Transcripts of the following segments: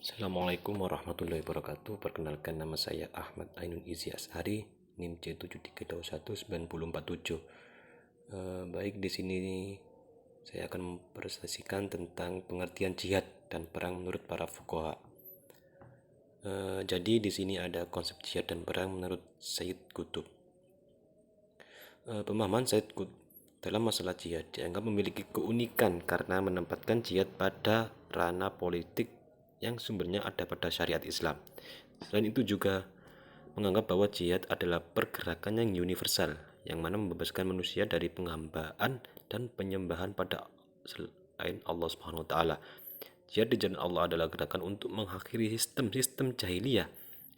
Assalamualaikum warahmatullahi wabarakatuh. Perkenalkan, nama saya Ahmad Ainun Izi Ashari, NIM C73219047. Baik, di sini saya akan mempresentasikan tentang pengertian jihad dan perang menurut para fuqaha. Jadi di sini ada konsep jihad dan perang menurut Sayyid Qutb. Pemahaman Sayyid Qutb dalam masalah jihad dianggap memiliki keunikan karena menempatkan jihad pada ranah politik yang sumbernya ada pada syariat Islam. Selain itu juga menganggap bahwa jihad adalah pergerakan yang universal, yang mana membebaskan manusia dari penghambaan dan penyembahan pada selain Allah Subhanahu wa taala. Jihad di jalan Allah adalah gerakan untuk mengakhiri sistem-sistem jahiliyah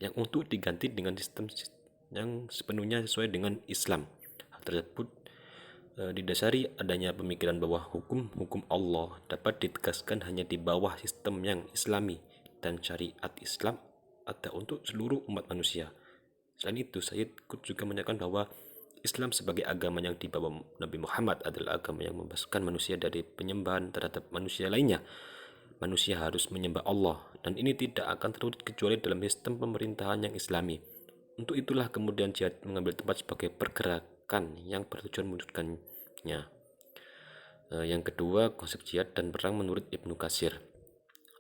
yang untuk diganti dengan sistem yang sepenuhnya sesuai dengan Islam. Hal tersebut didasari adanya pemikiran bahwa hukum-hukum Allah dapat ditegaskan hanya di bawah sistem yang islami dan syariat Islam ada untuk seluruh umat manusia. Selain itu, Sayyid Qutb juga menyatakan bahwa Islam sebagai agama yang dibawa Nabi Muhammad adalah agama yang membebaskan manusia dari penyembahan terhadap manusia lainnya. Manusia harus menyembah Allah, dan ini tidak akan terwujud kecuali dalam sistem pemerintahan yang islami. Untuk itulah kemudian jihad mengambil tempat sebagai pergerakan yang bertujuan mewujudkannya. Yang kedua, konsep jihad dan perang menurut Ibnu Katsir.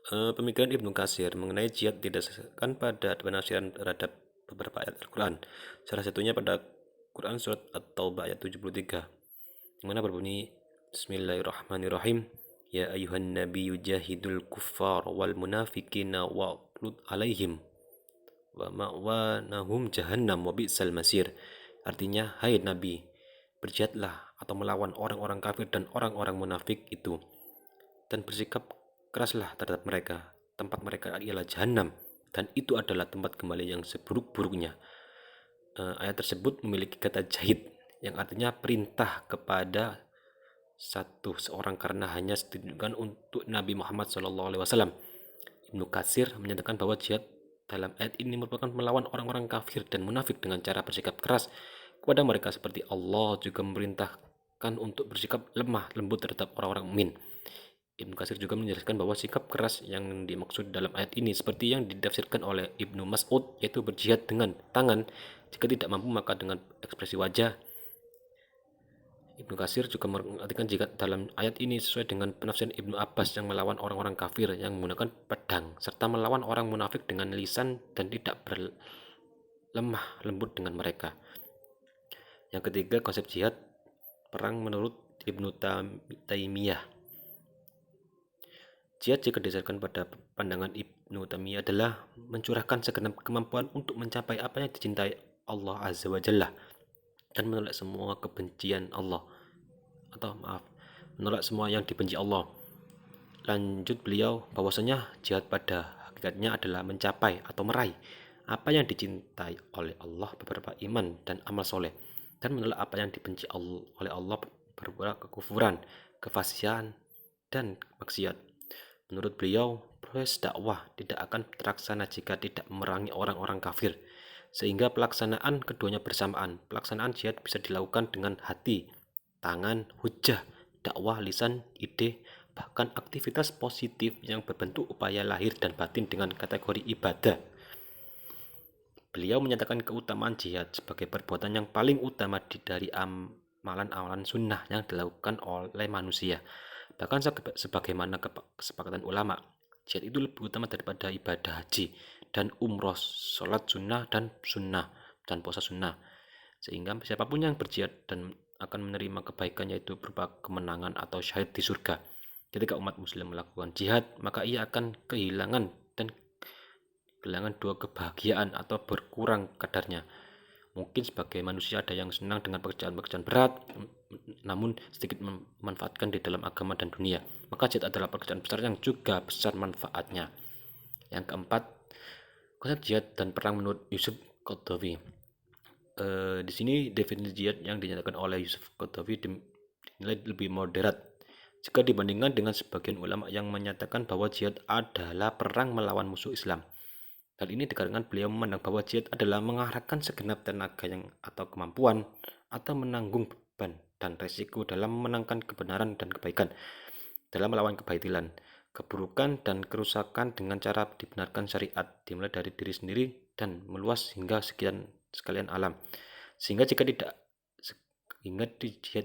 Pemikiran Ibnu Katsir mengenai jihad didasarkan pada penafsiran terhadap beberapa ayat Al-Quran. Salah satunya pada Quran surat At-Taubah ayat 73, yang mana berbunyi, Bismillahirrahmanirrahim, Ya ayuhan nabiyyu jahidul kuffar wal munafiqina waghlud alaihim wa ma'wanahum jahannam wa bi'sal masir. Artinya, hai Nabi, berjihadlah atau melawan orang-orang kafir dan orang-orang munafik itu, dan bersikap keraslah terhadap mereka. Tempat mereka ialah jahanam, dan itu adalah tempat kembali yang seburuk-buruknya. Ayat tersebut memiliki kata jahid, yang artinya perintah kepada seorang karena hanya ditujukan untuk Nabi Muhammad SAW. Ibnu Katsir menyatakan bahwa jihad dalam ayat ini merupakan melawan orang-orang kafir dan munafik dengan cara bersikap keras kepada mereka, seperti Allah juga memerintahkan untuk bersikap lemah lembut terhadap orang-orang mukmin. Ibnu Katsir juga menjelaskan bahwa sikap keras yang dimaksud dalam ayat ini seperti yang ditafsirkan oleh Ibnu Mas'ud, yaitu berjihad dengan tangan, jika tidak mampu maka dengan ekspresi wajah. Ibnu Katsir juga mengartikan jika dalam ayat ini sesuai dengan penafsiran Ibnu Abbas yang melawan orang-orang kafir yang menggunakan pedang, serta melawan orang munafik dengan lisan dan tidak berlemah lembut dengan mereka. Yang ketiga, konsep jihad perang menurut Ibnu Taimiyah. Jihad jika didasarkan pada pandangan Ibnu Taimiyah adalah mencurahkan segenap kemampuan untuk mencapai apa yang dicintai Allah Azza wa Jalla dan menolak semua kebencian Allah, menolak semua yang dibenci Allah. Lanjut beliau bahwasanya jihad pada hakikatnya adalah mencapai atau meraih apa yang dicintai oleh Allah beberapa iman dan amal soleh, dan menolak apa yang dibenci oleh Allah berupa kekufuran, kefasikan, dan maksiat. Menurut beliau, proses dakwah tidak akan terlaksana jika tidak memerangi orang-orang kafir, sehingga pelaksanaan keduanya bersamaan. Pelaksanaan jihad bisa dilakukan dengan hati, tangan, hujah, dakwah, lisan, ide, bahkan aktivitas positif yang berbentuk upaya lahir dan batin dengan kategori ibadah. Beliau menyatakan keutamaan jihad sebagai perbuatan yang paling utama dari amalan-amalan sunnah yang dilakukan oleh manusia. Bahkan sebagaimana kesepakatan ulama, jihad itu lebih utama daripada ibadah haji dan umroh, sholat sunnah dan puasa sunnah. Sehingga siapapun yang berjihad dan akan menerima kebaikan, yaitu berupa kemenangan atau syahid di surga. Ketika umat muslim melakukan jihad, maka ia akan kehilangan dua kebahagiaan atau berkurang kadarnya. Mungkin sebagai manusia ada yang senang dengan pekerjaan-pekerjaan berat, namun sedikit memanfaatkan di dalam agama dan dunia. Maka jihad adalah pekerjaan besar yang juga besar manfaatnya. Yang keempat, konsep jihad dan perang menurut Yusuf Qaradawi. Di sini definisi jihad yang dinyatakan oleh Yusuf Qaradawi dinilai lebih moderat jika dibandingkan dengan sebagian ulama yang menyatakan bahwa jihad adalah perang melawan musuh Islam. Hal ini dikarenakan beliau memandang bahwa jihad adalah mengarahkan segenap tenaga atau kemampuan atau menanggung beban dan resiko dalam memenangkan kebenaran dan kebaikan, dalam melawan kebatilan. keburukan dan kerusakan dengan cara dibenarkan syariat, dimulai dari diri sendiri dan meluas hingga sekalian alam. Sehingga jihad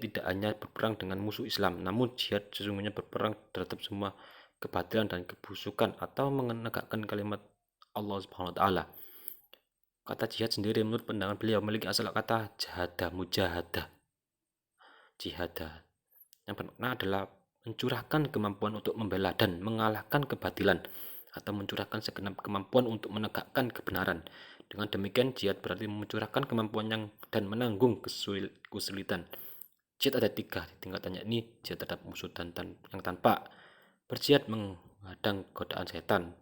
tidak hanya berperang dengan musuh Islam, namun jihad sesungguhnya berperang terhadap semua kebatilan dan kebusukan atau menegakkan kalimat Allah Subhanahu wa taala. Kata jihad sendiri menurut pandangan beliau memiliki asal kata jahada, mujahadah, jihadah, yang bermakna adalah mencurahkan kemampuan untuk membela dan mengalahkan kebatilan atau mencurahkan segenap kemampuan untuk menegakkan kebenaran. Dengan demikian jihad berarti mencurahkan kemampuan dan menanggung kesulitan. Jihad ada 3 tingkatannya, ini jihad terhadap musuh yang tanpa berjihad menghadang godaan setan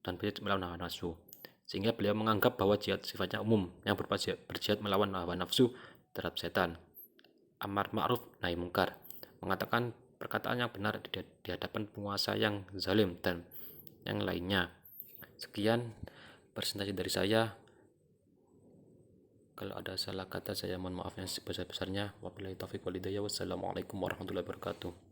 dan berjihad melawan hawa nafsu. Sehingga beliau menganggap bahwa jihad sifatnya umum yang berupa berjihad melawan hawa nafsu terhadap setan, amar ma'ruf nahi mungkar, mengatakan perkataan yang benar di hadapan penguasa yang zalim dan yang lainnya. Sekian presentasi dari saya. Kalau ada salah kata saya mohon maaf yang sebesar-besarnya. Wabillahi taufiq wal hidayah. Wassalamualaikum warahmatullahi wabarakatuh.